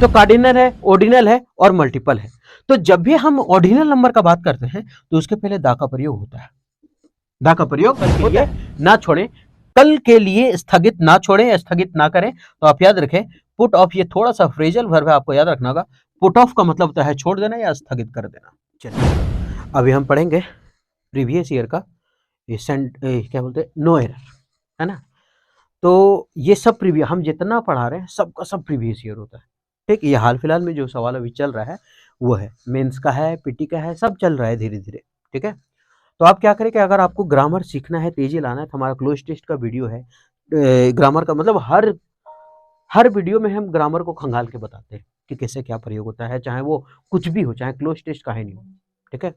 तो कार्डिनल है, ऑर्डिनल है और मल्टीपल है। तो जब भी हम ऑर्डिनल नंबर का बात करते हैं तो उसके पहले दा का प्रयोग होता है। दा का प्रयोग कल के लिए ना छोड़ें, कल के लिए स्थगित ना छोड़ें, स्थगित ना करें। तो आप याद रखें पुट ऑफ, ये थोड़ा सा फ्रेजल वर्ब है, आपको याद रखना होगा। पुट ऑफ का मतलब होता है छोड़ देना या स्थगित कर देना। चलिए अभी हम पढ़ेंगे प्रीवियस ईयर का क्या बोलते हैं, नो एरर, है ना। तो ये सब प्रीवियस, हम जितना पढ़ा रहे हैं सबका सब प्रीवियस ईयर होता है। ठीक, ये हाल फिलहाल में जो सवाल अभी चल रहा है वो है मेंस का है, पीटी का है, सब चल रहा है धीरे धीरे। ठीक है, तो आप क्या करें कि अगर आपको ग्रामर सीखना है, तेजी लाना है, तो हमारा क्लोज टेस्ट का वीडियो है। ग्रामर का मतलब हर वीडियो में हम ग्रामर को खंगाल के बताते हैं कि कैसे क्या प्रयोग होता है, चाहे वो कुछ भी हो, चाहे क्लोज टेस्ट का है नहीं हो। ठीक है,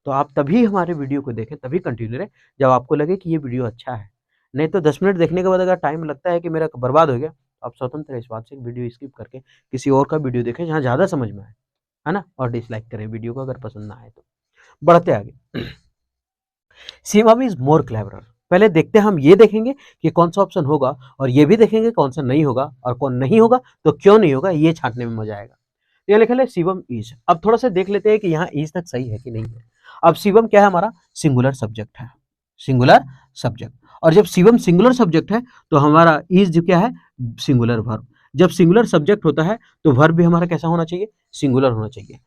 तो आप तभी हमारे वीडियो को देखें, तभी कंटिन्यू रहे जब आपको लगे कि ये वीडियो अच्छा है। नहीं तो 10 मिनट देखने के बाद अगर टाइम लगता है कि मेरा बर्बाद हो गया, तो आप स्वतंत्र इस बात से वीडियो स्किप करके किसी और का वीडियो देखें जहाँ ज़्यादा समझ में आए, है ना, और डिसलाइक करें वीडियो को अगर पसंद ना आए तो। बढ़ते आगे। Shivam is more clever. पहले देखते हैं, हम ये देखेंगे कि कौन सा ऑप्शन होगा और ये भी देखेंगे कौन सा नहीं होगा, और कौन नहीं होगा तो क्यों नहीं होगा, ये छांटने में मजा आएगा। ये लिखा है शिवम इज। अब थोड़ा सा देख लेते हैं कि यहाँ इज तक सही है कि नहीं है। अब शिवम क्या है, हमारा सिंगुलर सब्जेक्ट है, सिंगुलर सब्जेक्ट। और जब शिवम सिंगुलर सब्जेक्ट है तो हमारा इज क्या है, सिंगुलर वर्ब। जब सिंगुलर सब्जेक्ट होता है तो वर्ब भी हमारा कैसा होना चाहिए, सिंगुलर होना चाहिए।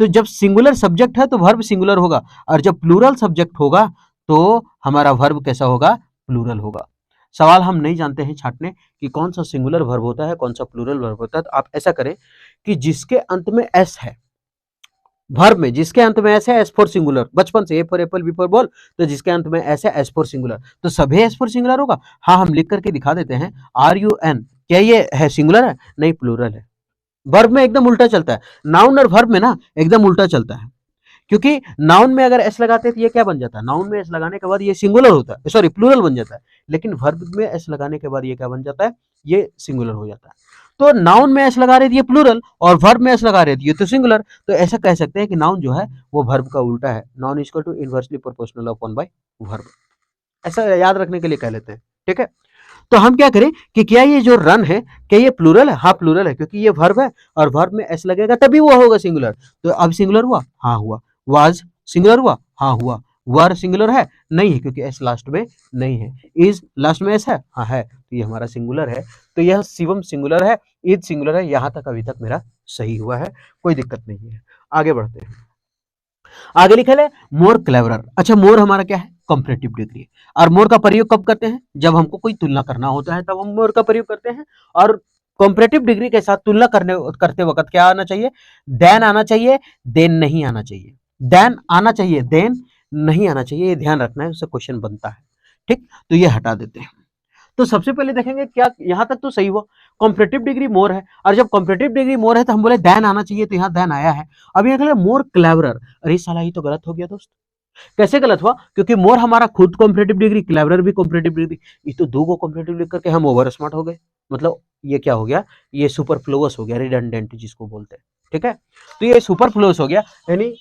तो जब सिंगुलर सब्जेक्ट है तो वर्ब सिंगुलर होगा, और जब प्लूरल सब्जेक्ट होगा तो हमारा वर्ब कैसा होगा, प्लूरल होगा। सवाल हम नहीं जानते हैं छांटने कि कौन सा सिंगुलर वर्ब होता है, कौन सा प्लूरल वर्ब होता है। तो आप ऐसा करें कि जिसके अंत में एस है, वर्ब में जिसके अंत में एस है, एस फॉर सिंगुलर, बचपन से A for apple, B for ball, तो जिसके अंत में एस है, एस फॉर सिंगुलर, तो सभी एस फॉर सिंगुलर होगा। हाँ, हम लिख करके दिखा देते हैं, आर यू एन, क्या ये है सिंगुलर है, नहीं प्लूरल है। वर्ब में एकदम उल्टा चलता है, नाउन और वर्ब में ना एकदम उल्टा चलता है। क्योंकि नाउन में अगर एस लगाते हैं तो ये क्या बन जाता है, नाउन में एस लगाने के बाद ये सिंगुलर होता है, सॉरी प्लूरल बन जाता है। लेकिन वर्ब में एस लगाने के बाद ये क्या बन जाता है, ये सिंगुलर हो जाता है। तो नाउन में एस लगा रहे थे ये प्लूरल, और वर्ब में एस लगा रहे थे ये तो सिंगुलर। तो ऐसा कह सकते हैं कि नाउन जो है वो वर्ब का उल्टा है, noun equal to inversely proportional upon by verb. ऐसा याद रखने के लिए कह लेते हैं। ठीक है, तो हम क्या करें कि क्या ये जो रन है, क्या ये प्लूरल है, हाँ प्लूरल है, क्योंकि ये वर्ब है और वर्ब में एस लगेगा तभी वो होगा सिंगुलर। तो अब सिंगुलर हुआ, हाँ हुआ। वाज सिंगुलर हुआ, हाँ हुआ। वर सिंगुलर है, नहीं है, क्योंकि एस लास्ट में नहीं है। इज लास्ट में एस है, हाँ है, तो ये हमारा सिंगुलर है। तो यह शिवम सिंगुलर है, इज सिंगुलर है। यहां तक अभी तक मेरा सही हुआ है, कोई दिक्कत नहीं है। आगे बढ़ते हैं। आगे लिखा है मोर क्लेवरर। अच्छा, मोर हमारा क्या है, कंपैरेटिव डिग्री। और मोर का प्रयोग कब करते हैं, जब हमको कोई तुलना करना होता है तब हम मोर का प्रयोग करते हैं। और कंपैरेटिव डिग्री के साथ तुलना करते वक्त क्या आना चाहिए, देन आना चाहिए, देन नहीं आना चाहिए। देन आना चाहिए, देन नहीं आना चाहिए, ये ध्यान रखना है, उससे क्वेश्चन बनता है। ठीक, तो ये हटा देते हैं। तो सबसे पहले देखेंगे क्या, यहां तक तो सही हुआ, कॉम्परेटिव डिग्री मोर है, और जब कॉम्परेटिव डिग्री मोर है तो हम बोले दैन आना चाहिए, तो यहाँ दैन आया है। अब यहाँ मोर क्लेवरर, अरे साला ये तो गलत हो गया दोस्त। कैसे गलत हुआ, क्योंकि मोर हमारा खुद कॉम्परेटिव डिग्री, क्लेवरर भी कॉम्परेटिव डिग्री, ये तो दो को कॉम्परेटिव लिख करके हम ओवर स्मार्ट हो गए। मतलब ये क्या हो गया, ये सुपरफ्लुअस हो गया, रिडंडेंट जिसको बोलते हैं। ठीक है, तो ये सुपरफ्लुअस हो गया, यानी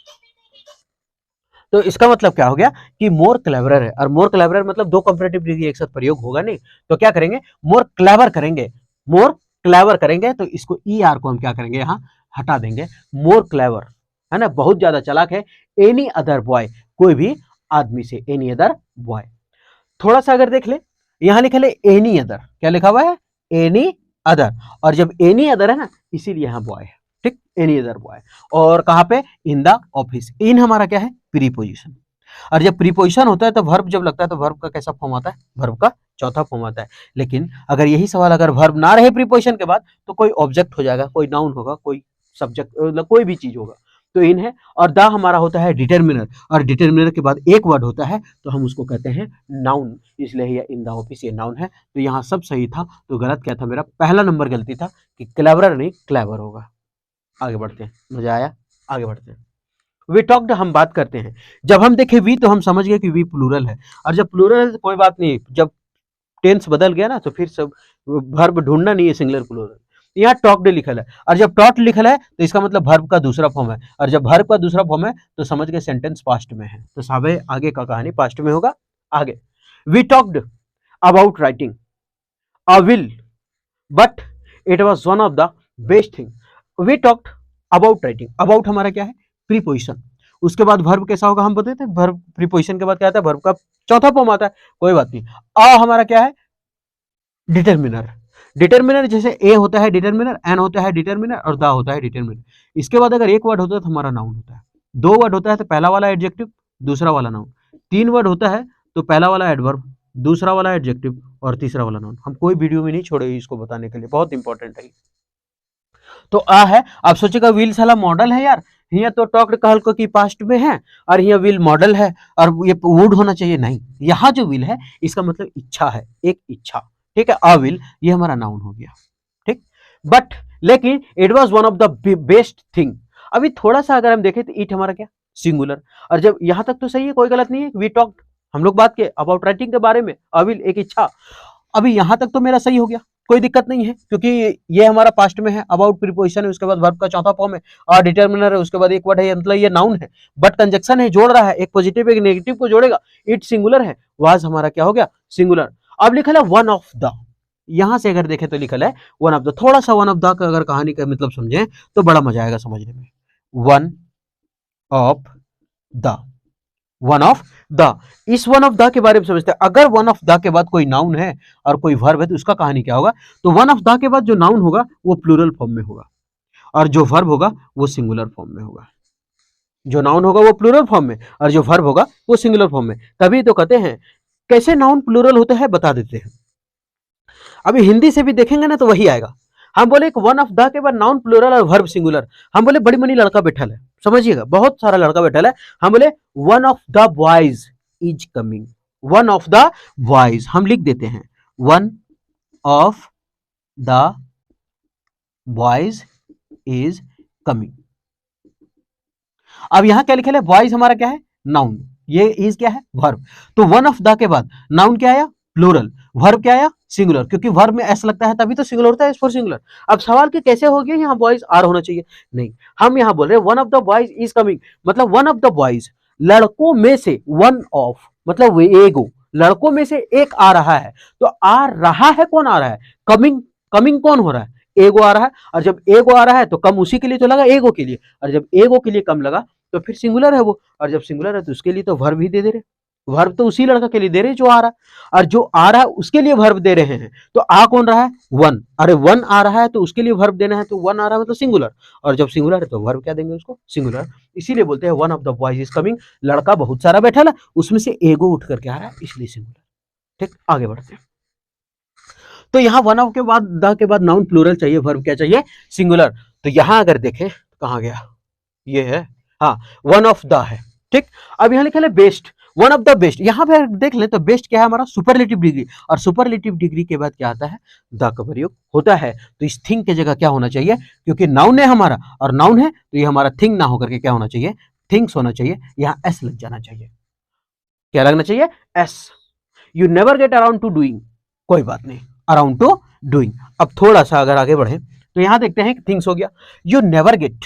तो इसका मतलब क्या हो गया कि मोर क्लेवरर है, और मोर क्लेवरर मतलब दो कंपैरेटिव डिग्री एक साथ प्रयोग होगा नहीं। तो क्या करेंगे, मोर क्लेवर करेंगे, मोर क्लेवर करेंगे। तो इसको ई आर को हम क्या करेंगे, यहाँ हटा देंगे। मोर क्लेवर है ना, बहुत ज्यादा चालाक है। एनी अदर बॉय, कोई भी आदमी से, एनी अदर बॉय। थोड़ा सा अगर देख ले, यहां लिखा ले एनी अदर, क्या लिखा हुआ है, एनी अदर। और जब एनी अदर है ना, इसीलिए यहां बॉय है। ठीक, एनी अदर बॉय। और कहां पे, इन द ऑफिस। इन हमारा क्या है, प्रीपोजिशन। और जब प्रीपोजिशन होता है तो वर्ब जब लगता है तो वर्ब का कैसा फॉर्म आता है, वर्ब का चौथा फॉर्म आता है। लेकिन अगर यही सवाल अगर वर्ब ना रहे प्रीपोजिशन के बाद, तो कोई ऑब्जेक्ट हो जाएगा, कोई नाउन होगा, कोई सब्जेक्ट, मतलब कोई भी चीज होगा। तो इन है, और द हमारा होता है डिटर्मिनर, और डिटर्मिनर के बाद एक वर्ड होता है तो हम उसको कहते हैं नाउन, इसलिए ये इन द ऑफिस ये नाउन है। तो यहाँ सब सही था, तो गलत क्या था, मेरा पहला नंबर गलती था कि क्लेवरर नहीं क्लेवर होगा। आगे बढ़ते हैं, मजा आया, आगे बढ़ते हैं। वी टॉक्ड, हम बात करते हैं। जब हम देखे वी तो हम समझ गए कि वी प्लूरल है, और जब प्लूरल है तो कोई बात नहीं, जब टेंस बदल गया ना तो फिर सब वर्ब ढूंढना नहीं है सिंगुलर प्लूरल। यहाँ टॉक्ड लिखल है, और जब टॉट लिखल है तो इसका मतलब वर्ब का दूसरा फॉर्म है, और जब वर्ब का दूसरा फॉर्म है तो समझ गए सेंटेंस पास्ट में है। तो साहब आगे का कहानी पास्ट में होगा। आगे, we talked about writing a will, but it was one of the best thing. We talked about writing, about हमारा क्या है, प्रीपोजिशन। उसके बाद वर्ब कैसा होगा हम बताते हैं, वर्ब प्रीपोजिशन के बाद क्या आता है, वर्ब का चौथा फॉर्म आता है, कोई बात नहीं। अ हमारा क्या है, डिटरमिनर। डिटरमिनर जैसे ए होता है डिटरमिनर, एन होता है डिटरमिनर और दा होता है डिटरमिनर। इसके बाद अगर एक वर्ड होता है तो हमारा नाउन होता है, दो वर्ड होता है तो पहला वाला एडजेक्टिव, दूसरा वाला नाउन, तीन वर्ड होता है तो पहला वाला एडवर्ब, दूसरा वाला एडजेक्टिव और तीसरा वाला नाउन। हम कोई वीडियो में नहीं छोड़े इसको बताने के लिए, बहुत इंपॉर्टेंट है। तो आ है, आप सोचेगा विल साला मॉडल है यार, यहाँ तो टॉक्ड कहल को की पास्ट में है और यहाँ विल मॉडल है और ये वुड होना चाहिए, नहीं, यहाँ जो विल है इसका मतलब इच्छा है, एक इच्छा, ठीक है। अ विल ये हमारा नाउन हो गया, ठीक। बट लेकिन it was one of the best thing. अभी थोड़ा सा अगर हम देखें तो इट हमारा क्या, सिंगुलर। और जब यहां तक तो सही है, कोई गलत नहीं है, वी टॉक्ड हम लोग बात किए अबाउट राइटिंग के बारे में, अ विल एक इच्छा। अभी यहां तक तो मेरा सही हो गया, कोई दिक्कत नहीं है, क्योंकि ये हमारा पास्ट में है, अबाउट प्रीपोजिशन है, उसके बाद वर्ब का चौथा फॉर्म है और डिटरमिनर है, उसके बाद एक वर्ड है, मतलब ये नाउन है, बट कंजक्शन है, जोड़ रहा है, एक पॉजिटिव एक नेगेटिव को जोड़ेगा। इट सिंगुलर है, वाज हमारा क्या हो गया, सिंगुलर। अब लिखा है वन ऑफ द, यहां से अगर देखें तो लिखा है वन ऑफ द। थोड़ा सा वन ऑफ द का अगर कहानी का मतलब समझें तो बड़ा मजा आएगा समझने में। One of the, one of the, इस वन ऑफ द के बारे में समझते हैं। अगर वन ऑफ द के बाद कोई नाउन है और कोई वर्ब है तो उसका कहानी क्या होगा, तो वन ऑफ द के बाद जो नाउन होगा वो प्लूरल फॉर्म में होगा और जो वर्ब होगा वो सिंगुलर फॉर्म में होगा। जो नाउन होगा वो प्लूरल फॉर्म में और जो वर्ब होगा वो सिंगुलर फॉर्म में। तभी तो कहते हैं कैसे नाउन प्लूरल होते हैं बता देते हैं। अभी हिंदी से भी देखेंगे ना तो वही आएगा। हम बोले एक वन ऑफ द के बाद नाउन प्लूरल और वर्ब सिंगुलर। हम बोले बड़ी मनी लड़का बैठल है, समझिएगा बहुत सारा लड़का बैठल है। हम बोले one of the boys is coming, one of the boys हम लिख देते हैं, one of the boys is coming. अब यहां क्या लिखा है, बॉयज हमारा क्या है, नाउन, ये इज क्या है, वर्ब। तो वन ऑफ द के बाद नाउन क्या आया, प्लूरल, वर्ब क्या आया, सिंगुलर, क्योंकि वर्ब में एस लगता है तभी तो सिंगुलर होता है, एस फॉर सिंगुलर। अब सवाल कि कैसे हो गया यहाँ बॉयज आर होना चाहिए, नहीं, हम यहाँ बोल रहे हैं one of the boys is coming, मतलब वन ऑफ द बॉयज, लड़कों में से, वन ऑफ मतलब एगो, लड़कों में से एक आ रहा है। तो आ रहा है, कौन आ रहा है, कमिंग, कमिंग कौन हो रहा है, एगो आ रहा है। और जब एगो आ रहा है तो कम उसी के लिए तो लगा, एगो के लिए, और जब एगो के लिए कम लगा तो फिर सिंगुलर है वो, और जब सिंगुलर है तो उसके लिए तो वर्ब ही दे रहे, वर्ब तो उसी लड़का के लिए दे रहे जो आ रहा है, और जो आ रहा है उसके लिए वर्ब दे रहे हैं। तो आ कौन रहा है, वन, अरे वन आ रहा है तो उसके लिए वर्ब देना है, तो वन आ रहा है मतलब सिंगुलर, और जब सिंगुलर है तो वर्ब क्या देंगे उसको, सिंगुलर। इसीलिए बोलते हैं one of the boys is coming, लड़का बहुत सारा बैठा है उसमें से एगो उठ करके आ रहा है इसलिए सिंगुलर। ठीक, आगे बढ़ते हैं। तो यहाँ वन ऑफ के बाद द के बाद नाउन प्लूरल चाहिए, वर्ब क्या चाहिए, सिंगुलर। तो यहां अगर देखें कहां गया, ये है, हाँ वन ऑफ द है, ठीक। अब यहां लिखा है best, one of the best. यहां पे देख लें तो बेस्ट क्या है हमारा, सुपरलेटिव डिग्री, और सुपरलेटिव डिग्री के बाद क्या आता है, द का प्रयोग होता है। तो इस थिंग की जगह क्या होना चाहिए, क्योंकि नाउन है हमारा और नाउन है तो ये हमारा थिंग ना होकर के क्या होना चाहिए, थिंग्स होना चाहिए। यहां एस लग जाना चाहिए, क्या लगना चाहिए, S. You never get around two doing, कोई बात नहीं, अराउंड टू डूइंग। अब थोड़ा सा अगर आगे बढ़े तो यहां देखते हैं थिंग्स हो गया, you never get,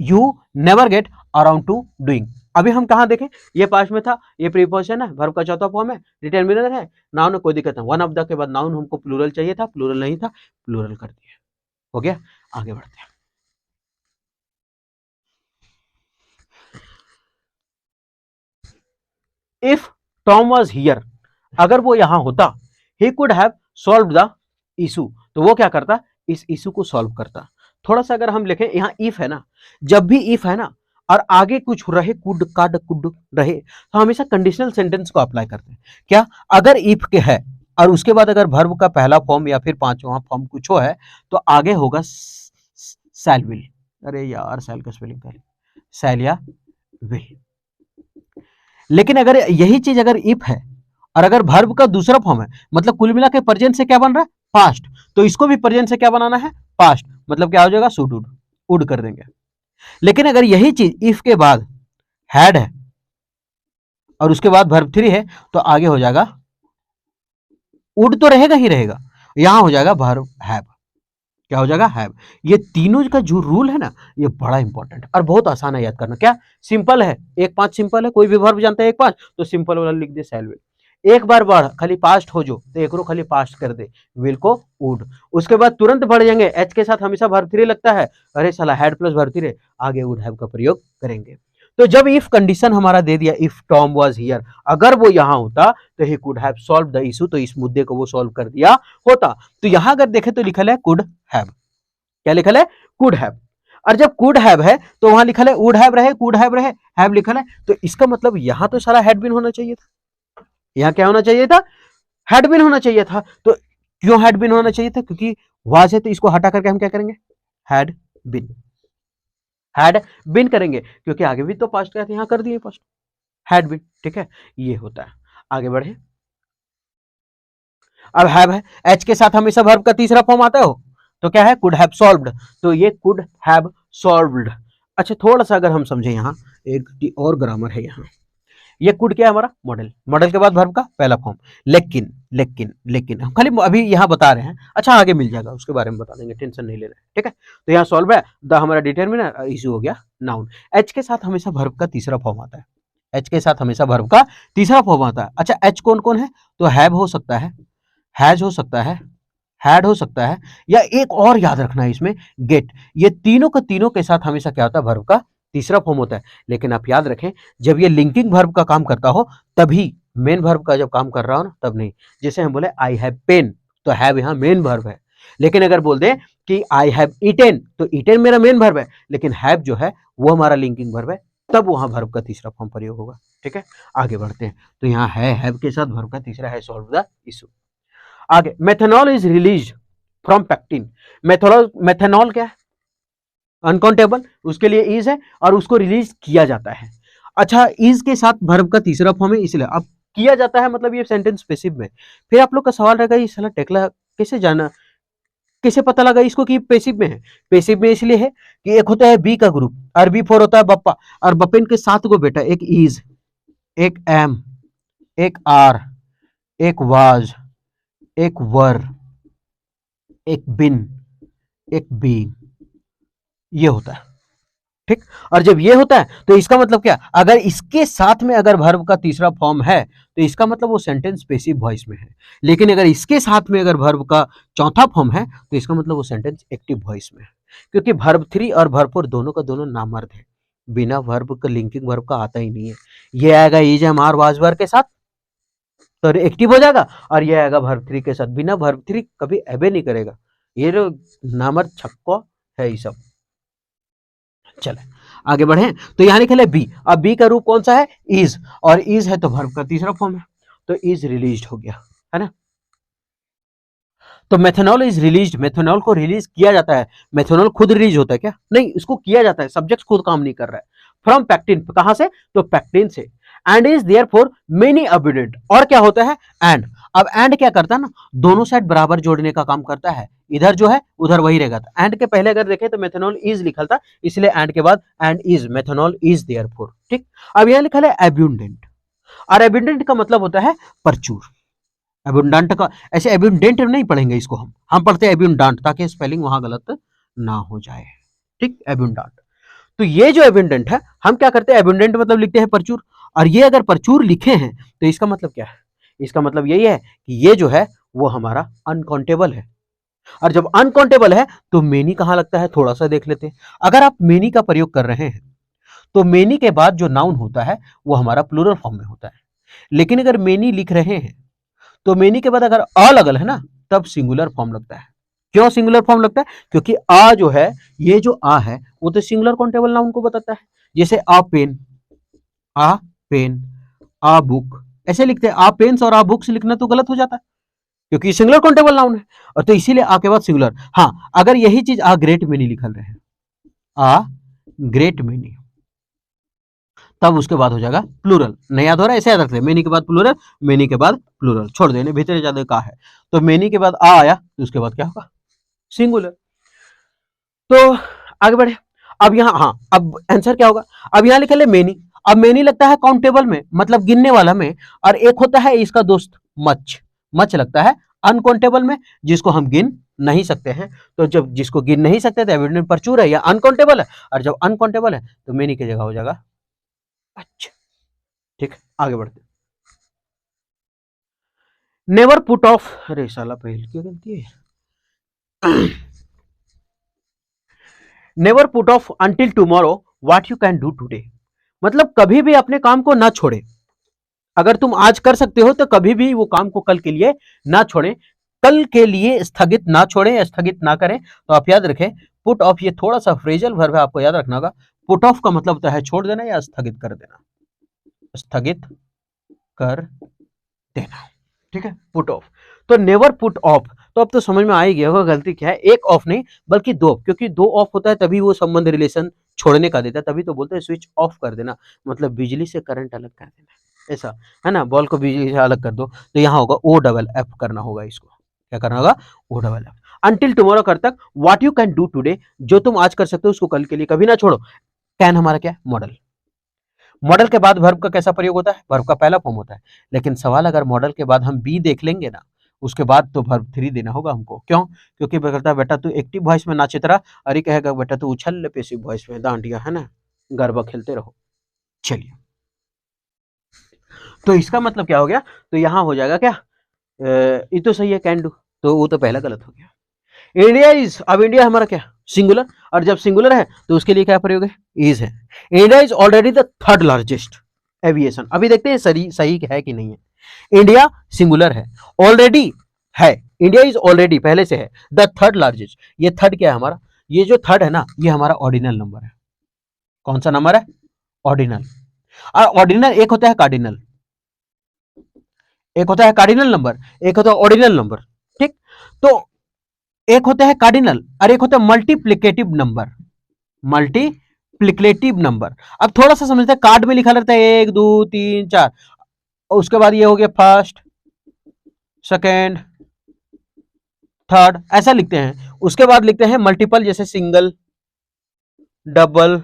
you never get around two doing. अभी हम कहां देखें, ये पास्ट में था, ये प्रीपोजिशन है, वर्ब का चौथा फॉर्म है, डिटरमिनर है, नाउन है, कोई दिक्कत नहीं। वन ऑफ द के बाद नाउन हमको प्लूरल चाहिए था, प्लूरल नहीं था, प्लूरल कर दिया, हो गया। आगे बढ़ते हैं। इफ टॉम वाज हियर, अगर वो यहां होता, he could have solved the issue, तो वो क्या करता, इस इशू को सॉल्व करता। थोड़ा सा अगर हम लिखें, यहां इफ है ना, जब भी इफ है ना और आगे कुछ रहे, कुड काड कुड रहे, तो हमेशा कंडीशनल सेंटेंस को अप्लाई करते हैं। क्या, अगर इफ के है और उसके बाद अगर वर्ब का पहला फॉर्म या फिर पांचवा फॉर्म कुछ हो है तो आगे होगा शैल विल, अरे यार शैल का स्पेलिंग कर, शैल या विल। लेकिन अगर यही चीज अगर इफ है और अगर वर्ब का दूसरा फॉर्म है, मतलब कुल मिला के प्रेजेंट से क्या बन रहा है, पास्ट, तो इसको भी प्रेजेंट से क्या बनाना है, पास्ट, मतलब क्या हो जाएगा, शुड वुड, वुड कर देंगे। लेकिन अगर यही चीज इफ के बाद हैड है और उसके बाद वर्ब 3 है तो आगे हो जाएगा, वुड तो रहेगा ही रहेगा, यहां हो जाएगा वर्ब हैव, क्या हो जाएगा, हैव। ये तीनों का जो रूल है ना, ये बड़ा इंपॉर्टेंट है और बहुत आसान है याद करना। क्या, सिंपल है, एक पांच सिंपल है, कोई भी वर्ब जानता है एक पांच, तो सिंपल वाला लिख दे शैल विल। एक बार बढ़ खाली पास्ट हो जो तो एक खाली पास्ट कर दे, विल को वुड। उसके बाद तुरंत बढ़ जाएंगे, एच के साथ हमेशा वर्ब थ्री लगता है, अरे साला हैड प्लस वर्ब थ्री, आगे वुड हैव का प्रयोग करेंगे। तो जब इफ कंडीशन हमारा दे दिया, इफ टॉम वाज हियर, अगर वो यहां होता तो he could have solve the issue, तो इस मुद्दे को वो सॉल्व कर दिया होता। तो यहां अगर देखें तो लिखल है कुड हैव, क्या लिखल है, कुड हैव। और जब कुड हैव है तो वहां लिखल है वुड हैव रहे, कुड हैव रहे, हैव लिखल है, तो इसका मतलब यहां तो सारा हैड बीन होना चाहिए था, यहां क्या होना चाहिए था, हैड बीन होना चाहिए था। तो क्यों हैड बीन होना चाहिए था, क्योंकि वाज है तो इसको हटा करके हम क्या करेंगे, हैड बीन, हैड बीन करेंगे, क्योंकि आगे भी तो पास्ट का यहां कर दिए पास्ट, हैड बीन, ठीक है, ये होता है। आगे बढ़े, अब हैव है, एच के साथ हमेशा वर्ब का तीसरा फॉर्म आता हो, तो क्या है, कुड हैव सॉल्व्ड, तो ये कुड हैव सॉल्व्ड। अच्छा थोड़ा सा अगर हम समझे, यहाँ एक और ग्रामर है, यहाँ ये कुड क्या है हमारा, मॉडल, मॉडल के बाद वर्ब का पहला फॉर्म, लेकिन लेकिन लेकिन हम खाली अभी यहाँ बता रहे हैं, अच्छा आगे मिल जाएगा उसके बारे में बता देंगे, टेंशन नहीं ले रहे, ठीक है। तो यहाँ सॉल्व है, द हमारा डिटरमिनर, इशू हो गया नाउन। एच के साथ हमेशा वर्ब का तीसरा फॉर्म आता है, एच के साथ हमेशा वर्ब का तीसरा फॉर्म आता है। अच्छा एच कौन कौन है, तो हैव हो सकता है, हैज हो सकता है, हैड हो सकता है, या एक और याद रखना है इसमें, गेट, ये तीनों के तीनों के साथ हमेशा क्या होता है, वर्ब का तीसरा फॉर्म होता है। लेकिन आप याद रखें, जब ये लिंकिंग वर्ब का काम करता हो तभी, मेन वर्ब का जब काम कर रहा हो ना तब नहीं। जैसे हम बोले आई हैव पेन, तो हैव यहाँ मेन वर्ब है, लेकिन अगर बोल दे कि आई हैव ईटेन, तो ईटेन मेरा मेन वर्ब है, लेकिन हैव जो है वो हमारा लिंकिंग वर्ब है, तब वहां वर्ब का तीसरा फॉर्म प्रयोग होगा, ठीक है। आगे बढ़ते हैं, तो यहाँ है हैव के साथ वर्ब का तीसरा है सॉल्व द इशू। आगे, methanol is release from pectin, methanol क्या है, अनकाउंटेबल, उसके लिए इज है और उसको रिलीज किया जाता है। अच्छा इज के साथ वर्ब का तीसरा फॉर्म है, इसलिए अब किया जाता है मतलब ये सेंटेंस पेसिव में। फिर आप लोग का सवाल रहेगा, ये साला टेक्ला कैसे जाना, कैसे पता लगा इसको कि पेसिव में है। पेसिव में इसलिए है कि एक होता है बी का ग्रुप, और बी फोर होता है बप्पा, और बप्पन के 7 गो बेटा, एक इज, एक एम, एक आर, एक वाज, एक वर, एक बिन, एक बी, ये होता है, ठीक। और जब ये होता है तो इसका मतलब क्या, अगर इसके साथ में अगर वर्ब का तीसरा फॉर्म है तो इसका मतलब वो सेंटेंस पेसिव वॉइस में है। लेकिन अगर इसके साथ में अगर वर्ब का चौथा फॉर्म है तो इसका मतलब वो सेंटेंस एक्टिव वॉइस में है, क्योंकि वर्ब थ्री और वर्ब फोर दोनों का दोनों नामर्द है, बिना वर्ब का लिंकिंग वर्ब का आता ही नहीं है। ये आएगा is am are was were के साथ तो एक्टिव हो जाएगा, और ये आएगा वर्ब थ्री के साथ, बिना वर्ब थ्री कभी एबे नहीं करेगा, ये जो नामर्द छक्को है ये सब। चले आगे बढ़े, तो यहां लिखा है बी, अब बी का रूप कौन सा है, इज, और इज है तो वर्ब का तीसरा फॉर्म है, तो इज रिलीज्ड हो गया, है ना। तो मेथनॉल इज रिलीज्ड, मेथनॉल को रिलीज किया जाता है, मेथनॉल खुद रिलीज होता है क्या, नहीं, इसको किया जाता है, सब्जेक्ट खुद काम नहीं कर रहा है। फ्रॉम पैक्टिन, कहां से, तो पैक्टिन से। एंड इज देयरफॉर मेनी अबिडेंट, और क्या होता है, एंड। अब एंड क्या करता है ना, दोनों साइड बराबर जोड़ने का काम करता है, इधर जो है उधर वही रहेगा। एंड के पहले अगर देखें तो मेथनॉल इज लिखा था, इसलिए एंड के बाद and is, methanol is therefore, ठीक। अब यहां लिखा है एब्यूंडेंट, और एब्यूंडेंट का मतलब होता है प्रचुर। एब्यूंडेंट का, ऐसे एब्यूंडेंट नहीं पढ़ेंगे इसको, हम पढ़ते हैं एब्यूंडेंट, ताकि स्पेलिंग वहां गलत ना हो जाए, ठीक, एब्यूंडेंट। तो ये जो एब्यूंडेंट है, हम क्या करते हैं, एब्यूंडेंट मतलब लिखते हैं प्रचुर, और ये अगर प्रचुर लिखे हैं तो इसका मतलब क्या है, इसका मतलब यही है कि ये जो है वो हमारा अनकाउंटेबल है। और जब अनकाउंटेबल है तो मेनी कहां लगता है, थोड़ा सा देख लेते हैं। अगर आप मेनी का प्रयोग कर रहे हैं तो मेनी के बाद जो नाउन होता है वो हमारा प्लूरल फॉर्म में होता है। लेकिन अगर मेनी लिख रहे हैं तो मेनी के बाद अगर अ लगल है ना, तब सिंगुलर फॉर्म लगता है। क्यों सिंगुलर फॉर्म लगता है, क्योंकि आ जो है, ये जो आ है वो तो सिंगुलर काउंटेबल नाउन को बताता है। जैसे आ पेन, आ पेन, आ बुक, ऐसे लिखते हैं। आ पेन्स और आ बुक्स लिखना तो गलत हो जाता है, क्योंकि सिंगुलर काउंटेबल नाउन है, और तो इसीलिए आ के बाद सिंगुलर। हाँ, अगर यही चीज आ ग्रेट मेनी लिखल रहे, आ ग्रेट मेनी, तब उसके बाद हो जाएगा प्लूरल। नहीं याद हो रहा है, ऐसे याद रखते हैं, मेनी के बाद प्लूरल, मेनी के बाद प्लूरल, छोड़ देने भीतर ज्यादा का है। तो मेनी के बाद आ आया तो उसके बाद क्या होगा, सिंगुलर। तो आगे बढ़े, अब यहाँ, हाँ, अब आंसर क्या होगा, अब यहाँ लिखा है मेनी। अब मेनी लगता है काउंटेबल में, मतलब गिनने वाला में, और एक होता है इसका दोस्त मच, मच लगता है अनकाउंटेबल में, जिसको हम गिन नहीं सकते हैं। तो जब जिसको गिन नहीं सकते तो एविडेंट परचूर है या अनकाउंटेबल है, और जब अनकाउंटेबल है तो मेनी की जगह हो जाएगा अच्छा, ठीक, आगे बढ़ते। नेवर पुट ऑफ, अरे साला पहल क्यों गलती है, never put off until tomorrow what you can do today, मतलब कभी भी अपने काम को ना छोड़े, अगर तुम आज कर सकते हो तो कभी भी वो काम को कल के लिए ना छोड़ें, कल के लिए स्थगित ना छोड़ें, स्थगित ना करें। तो आप याद रखें पुट ऑफ, ये थोड़ा सा फ्रेजल वर्ब है, आपको याद रखना होगा। पुट ऑफ का मतलब होता है छोड़ देना या स्थगित कर देना, स्थगित कर देना, ठीक है, पुट ऑफ। तो नेवर पुट ऑफ, तो अब तो समझ में आ ही गया होगा गलती क्या है, एक ऑफ नहीं बल्कि दो, क्योंकि दो ऑफ होता है तभी वो संबंध रिलेशन छोड़ने का देता है, तभी तो बोलते हैं स्विच ऑफ कर देना, मतलब बिजली से करंट अलग कर देना, ऐसा है ना, बॉल को बिजली से अलग कर दो, तो यहाँ होगा ओ डबल एफ करना होगा, इसको क्या करना होगा, O double F. Until tomorrow कर तक, what you can do today, जो तुम आज कर सकते हो उसको कल के लिए कभी ना छोड़ो। कैन हमारा क्या है, मॉडल, मॉडल के बाद वर्ब का कैसा प्रयोग होता है, वर्ब का पहला फॉर्म होता है, लेकिन सवाल अगर मॉडल के बाद हम बी देख लेंगे ना, उसके बाद तो वर्ब 3 देना होगा हमको, क्यों, क्योंकि कहता है बेटा तू एक्टिव वॉइस में नाचे तेरा, अरे कहेगा बेटा तू उछल ले पैसिव वॉइस में, डांडिया है ना, गरबा खेलते रहो। चलिए, तो इसका मतलब क्या हो गया, तो यहां हो जाएगा क्या, ये तो सही है कैन डू, तो वो तो पहला गलत हो गया। इंडिया इज, अब इंडिया हमारा क्या सिंगुलर, और जब सिंगुलर है तो उसके लिए क्या प्रयोग है, इज है। India is already the third largest aviation, अभी देखते हैं सही सही है कि नहीं है। इंडिया सिंगुलर है, ऑलरेडी है, इंडिया इज ऑलरेडी पहले से है, द थर्ड लार्जेस्ट, ये थर्ड क्या है हमारा, ये जो थर्ड है ना ये हमारा ऑर्डिनल नंबर है। कौन सा नंबर है, ऑर्डिनल, और ऑर्डिनल एक होता है कार्डिनल, एक होता है कार्डिनल नंबर, एक होता है ऑर्डिनल नंबर, ठीक। तो एक होता है कार्डिनल और एक होता है मल्टीप्लिकेटिव नंबर, मल्टीप्लिकेटिव नंबर। अब थोड़ा सा समझते हैं, कार्ड में लिखा रहता है 1 2 3 4, और उसके बाद ये हो गया फर्स्ट सेकेंड थर्ड, ऐसा लिखते हैं, उसके बाद लिखते हैं मल्टीपल, जैसे सिंगल डबल,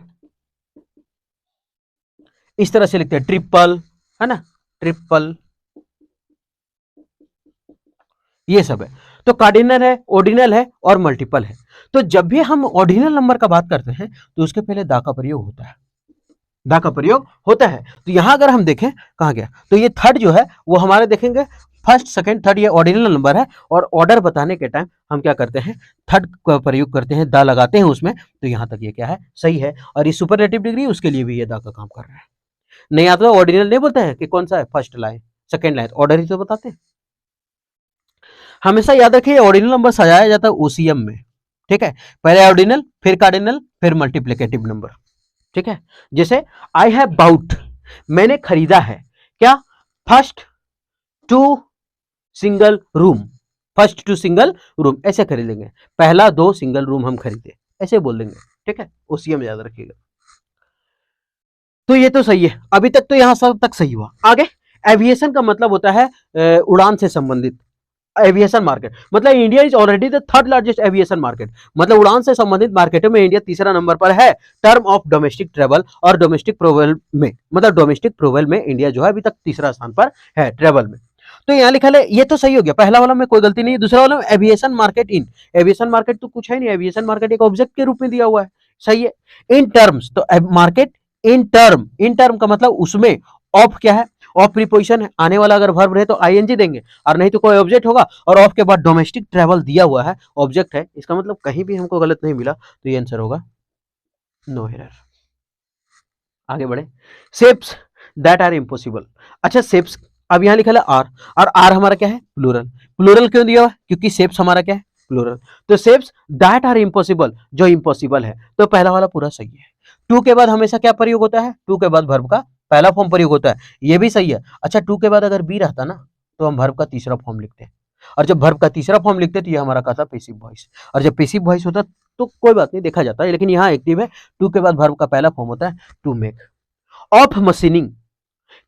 इस तरह से लिखते हैं, ट्रिपल, है ना, ट्रिपल, ये सब है। तो कार्डिनल है, ऑर्डिनल है और मल्टीपल है। तो जब भी हम ऑर्डिनल नंबर का बात करते हैं तो उसके पहले दा का प्रयोग होता है, दा का प्रयोग होता है। तो यहां अगर हम देखें कहा गया, तो ये थर्ड जो है वो हमारे देखेंगे फर्स्ट सेकंड थर्ड, ये ऑर्डिनल नंबर है, और ऑर्डर बताने के टाइम हम क्या करते हैं, थर्ड का प्रयोग करते हैं, दा लगाते हैं उसमें। तो यहां तक ये क्या है, सही है। और ये सुपरलेटिव डिग्री उसके लिए भी ये दा का काम कर रहा है। नहीं आता तो ऑर्डिनल नहीं बोलते हैं कि कौन सा है, first line second line, order ही तो बताते हैं। हमेशा याद रखिए ऑर्डिनल नंबर सजाया जाता है ओसीएम में, ठीक है, पहले ऑर्डिनल फिर कार्डिनल फिर मल्टीप्लिकेटिव नंबर, ठीक है। जैसे आई हैव बाउट, मैंने खरीदा है क्या, first two single room, first two single room ऐसे खरीदेंगे, पहला 2 सिंगल रूम हम खरीदे, ऐसे बोल देंगे, ठीक है, ओसीएम याद रखिएगा। तो ये तो सही है, अभी तक तो यहां सब तक सही हुआ। आगे एविएशन का मतलब होता है उड़ान से संबंधित, एविएशन मार्केट, मतलब India is already the third largest aviation market, मतलब उड़ान से संबंधित मार्केटों में इंडिया तीसरा नंबर पर है, टर्म ऑफ डोमेस्टिक ट्रेवल और डोमेस्टिक प्रोवेल में, मतलब डोमेस्टिक प्रोवेल में इंडिया जो है अभी तक तीसरा स्थान पर है ट्रेवल में। तो यहाँ लिखा है, ये तो सही हो गया, पहला वाला में कोई गलती नहीं, दूसरा वाला में aviation market in, aviation market तो कुछ है नहीं, एविएशन मार्केट एक ऑब्जेक्ट के रूप में दिया हुआ है, सही है। इन टर्म्स, तो market in term, in term का मतलब उसमें, ऑफ क्या है, ऑफ प्रीपोजिशन है, आने वाला अगर वर्ब रहे तो आईएनजी देंगे, और नहीं तो कोई ऑब्जेक्ट होगा, और ऑफ के बाद डोमेस्टिक ट्रैवल दिया हुआ है, ऑब्जेक्ट है, इसका मतलब कहीं भी हमको गलत नहीं मिला, तो ये आंसर होगा नो एरर। आगे बढ़े, शेप्स दैट आर इम्पॉसिबल, अच्छा शेप्स, अब यहां लिखा है आर, और आर हमारा क्या है, प्लूरल, प्लूरल क्यों दिया हुआ है, क्योंकि शेप्स हमारा क्या है, प्लूरल, तो शेप्स दैट आर इम्पॉसिबल, जो इम्पॉसिबल है, तो पहला वाला पूरा सही है। टू के बाद हमेशा क्या प्रयोग होता है, टू के बाद वर्ब का पहला फॉर्म प्रयोग होता है, ये भी सही है। अच्छा टू के बाद अगर बी रहता ना तो हम वर्ब का तीसरा फॉर्म लिखते हैं, और जब वर्ब का तीसरा फॉर्म लिखते तो ये हमारा क्या था, पैसिव वॉइस, और जब पैसिव वॉइस होता तो कोई बात नहीं, देखा जाता है, लेकिन यहाँ एक्टिव है, टू के बाद वर्ब का पहला फॉर्म होता है to make. Of machining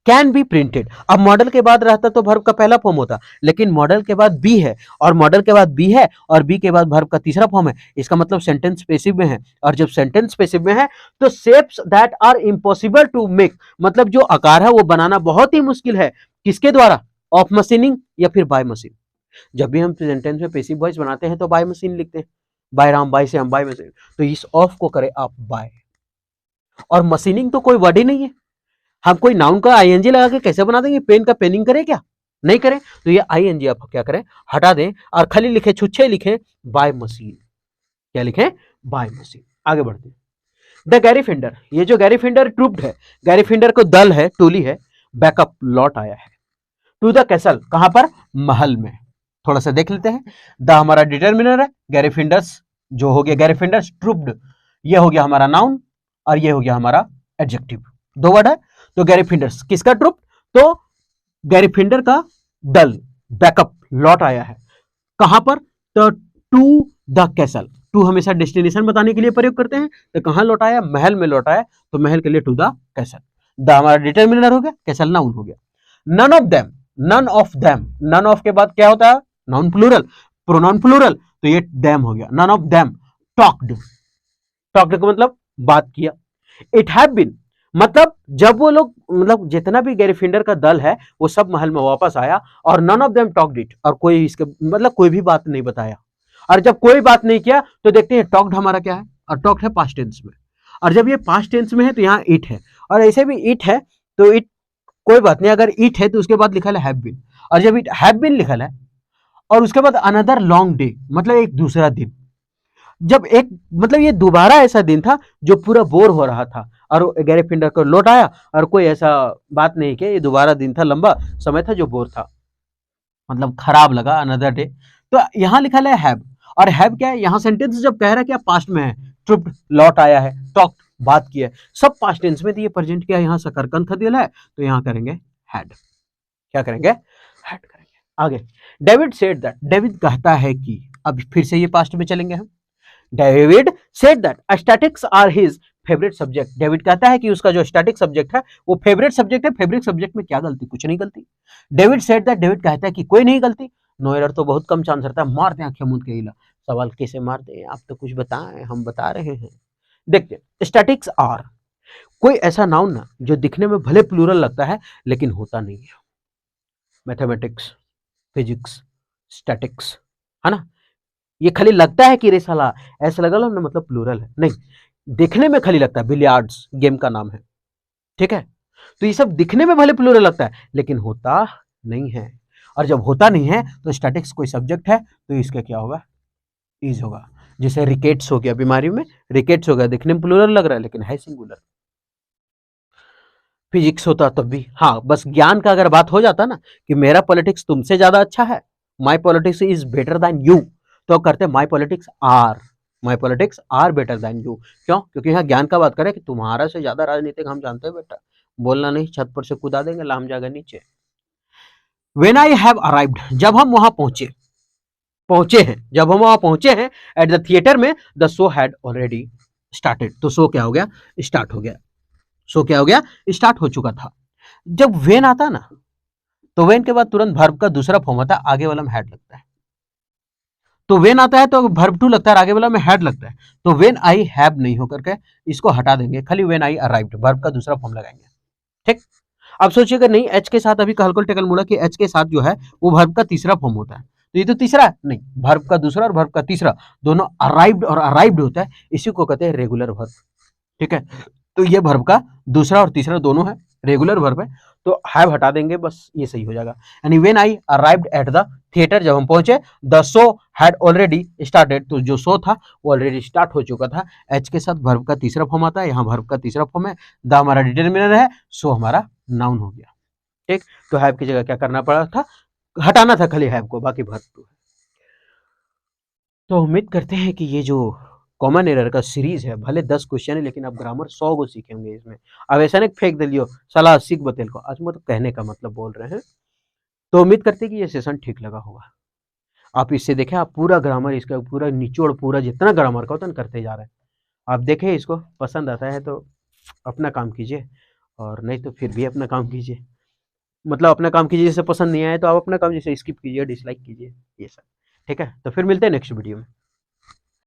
can be printed, अब मॉडल के बाद रहता तो वर्ब का पहला फॉर्म होता, लेकिन मॉडल के बाद बी है, और मॉडल के बाद बी है, और बी के बाद वर्ब का तीसरा फॉर्म है, इसका मतलब सेंटेंस पैसिव में है, और जब सेंटेंस पैसिव में है तो shapes that are impossible to make, मतलब जो आकार है वो बनाना बहुत ही मुश्किल है, किसके द्वारा, ऑफ मशीनिंग या फिर बाय मशीन। जब भी हम सेंटेंस में पैसिव वॉइस बनाते हैं तो बाय मशीन लिखते हैं, बाय राम, बाय से हम, बाय मशीन, तो इस ऑफ को करें आप बाय, और मशीनिंग तो कोई वर्ड ही नहीं है, हम कोई नाउन का आईएनजी लगा के कैसे बना देंगे, पेन का पेनिंग करे क्या, नहीं करें तो ये आईएनजी आप क्या करें, हटा दें और खाली लिखे छुच्छे लिखे बाय मशीन। क्या लिखें, बाय मशीन। आगे बढ़ते हैं। द गैरीफिंडर, ये जो गैरीफिंडर ट्रूप्ड है, गैरीफिंडर को दल है, टोली है, बैकअप लौट आया है टू द कैसल, कहां पर, महल में। थोड़ा सा देख लेते हैं। द हमारा डिटर्मिनर है, गैरीफिंडर्स जो हो गया, गैरीफिंडर्स ट्रूप्ड, ये हो गया हमारा नाउन और ये हो गया हमारा एडजेक्टिव, दो वर्ड है। तो गैरीफिंडर्स किसका ट्रूप, तो गैरीफिंडर का दल बैकअप लौट आया है, कहां पर, तो टू द कैसल। टू हमेशा डेस्टिनेशन बताने के लिए प्रयोग करते हैं, तो कहां लौटाया, महल में लौटाया, तो महल के लिए टू द कैसल। द हमारा डिटर्मिनर हो गया, कैसल नाउन हो गया। None of them, none of them, none of के बाद क्या होता है, नाउन प्लूरल, प्रोनाउन प्लूरल, तो ये देम हो गया। None of them talked, talked का मतलब बात किया। इट हैव बीन मतलब जब वो लोग, मतलब जितना भी गैरीफिंडर का दल है वो सब महल में वापस आया, और none of them talked it, और कोई इसके मतलब कोई भी बात नहीं बताया। और जब कोई बात नहीं किया तो देखते हैं टॉक्ड हमारा क्या है, और टॉक्ड है पास्ट टेंस में, और जब ये पास्ट टेंस में है तो यहाँ इट है, और ऐसे भी इट है तो इट कोई बात नहीं, अगर इट है तो उसके बाद लिखा है हैव बीन, और जब इट हैव बीन लिखा है और उसके बाद अनदर लॉन्ग डे मतलब एक दूसरा दिन, जब एक मतलब ये दोबारा ऐसा दिन था जो पूरा बोर हो रहा था, और गैरीफिंडर को लौट आया, और कोई ऐसा बात नहीं कि ये दोबारा दिन था, लंबा समय था जो बोर था, मतलब खराब लगा, अनदर डे। तो यहां लिखा है हैव, और हैव क्या है, यहां सेंटेंस जब कह रहा है क्या पास्ट में है, ट्रिप्ड लौट आया है, टॉक्ड बात किया है, सब पास्ट टेंस में, तो ये प्रेजेंट क्या यहाँ सकरकंद दिया है, तो यहाँ करेंगे हैड। क्या करेंगे, हैड करेंगे। आगे, डेविड सेड दैट, डेविड कहता है कि, अब फिर से ये पास्ट में चलेंगे हम। David said that statics are his favourite subject, David कहता है कि उसका जो स्टैटिक सब्जेक्ट है वो फेवरेट सब्जेक्ट है। फेवरेट सब्जेक्ट में क्या गलती, कुछ नहीं गलती। डेविड सेड दैट, डेविड कहता है कि कोई नहीं गलती। नो एरर तो बहुत कम चांस रहता है, मारते हैं आंखें मूंद के हिला। सवाल कैसे मारते हैं आप, तो कुछ बताएं, हम बता रहे हैं। देखते, स्टैटिक्स आर, कोई ऐसा नाउन ना जो दिखने में भले प्लूरल लगता है लेकिन होता नहीं है। मैथमेटिक्स, फिजिक्स, स्टैटिक्स, है ना, ये खाली लगता है कि रे साला ऐसा लगा लो ना, मतलब प्लूरल है, नहीं, दिखने में खाली लगता है। बिलियार्ड्स गेम का नाम है, ठीक है। तो ये सब दिखने में भले प्लूरल लगता है लेकिन होता नहीं है, और जब होता नहीं है तो स्टैटिक्स कोई सब्जेक्ट है तो इसका क्या होगा, इज होगा। जैसे रिकेट्स हो गया, बीमारी में रिकेट्स हो गया, दिखने में प्लूरल लग रहा है लेकिन है सिंगुलर। फिजिक्स होता तब भी, हाँ, बस ज्ञान का अगर बात हो जाता ना कि मेरा पॉलिटिक्स तुमसे ज्यादा अच्छा है, my politics is better than you, तो करते my politics are, my politics are better than you. क्यों, क्योंकि यहाँ ज्ञान का बात करें कि तुम्हारा से ज्यादा राजनीतिक हम जानते हैं बेटा, बोलना नहीं, छत पर से कूदा देंगे, लाम जाएगा नीचे। वेन आई हैव अराइव्ड, जब हम वहां पहुंचे, पहुंचे हैं, जब हम वहां पहुंचे हैं एट द थिएटर में, the show had already started, तो शो क्या हो गया, स्टार्ट हो गया। शो क्या हो गया, स्टार्ट हो चुका था। जब वेन आता ना तो वेन के बाद तुरंत वर्ब का दूसरा फॉर्म आता है, आगे वाला में हैड लगता है। तो वेन आता है तो वर्ब टू लगता है, आगे वाला में हैड लगता है, तो वेन आई हैव नहीं होकर के इसको हटा देंगे, खाली वेन आई अराइव्ड वर्ब का दूसरा फॉर्म लगाएंगे। ठीक, अब सोचिएगा नहीं एच के साथ, अभी कहलकुल टेकल मुड़ा कि एच के साथ जो है वो वर्ब का तीसरा फॉर्म होता है, तो ये तो तीसरा है नहीं, वर्ब का दूसरा और वर्ब का तीसरा दोनों अराइव्ड और अराइव्ड होता है, इसी को कहते हैं रेगुलर वर्ब। ठीक है, तो ये वर्ब का दूसरा और तीसरा दोनों है, रेगुलर वर्ब है, तो हैव हटा देंगे, बस ये सही हो जाएगा। यानी when I arrived at the theatre, जब हम पहुंचे, the show had already started, तो जो शो था वो ऑलरेडी स्टार्ट हो चुका था। एच के साथ वर्ब का तीसरा फॉर्म आता है, यहाँ वर्ब का तीसरा फॉर्म है, द हमारा डिटरमिनर है, शो हमारा नाउन हो गया। ठीक, तो हैव की जगह क्या करना पड़ा था, हटाना था खाली हैव को, बाकी वर्ब टू है। तो उम्मीद करते हैं कि ये जो कॉमन एरर का सीरीज है, भले 10 क्वेश्चन है लेकिन आप ग्रामर 100 को सीखेंगे इसमें। अब ऐसा नहीं फेंक दे लियो साला सीख बतेल को, आज मतलब कहने का मतलब बोल रहे हैं। तो उम्मीद करते हैं कि ये सेशन ठीक लगा होगा। आप इससे देखें, आप पूरा ग्रामर, इसका पूरा निचोड़, पूरा जितना ग्रामर का होता है करते जा रहे हैं। आप देखें, इसको पसंद आता है तो अपना काम कीजिए, और नहीं तो फिर भी अपना काम कीजिए, मतलब अपना काम कीजिए। जैसे पसंद नहीं आए तो आप अपना काम जैसे स्किप कीजिए, डिसलाइक कीजिए, ये सब। ठीक है, तो फिर मिलते हैं नेक्स्ट वीडियो में।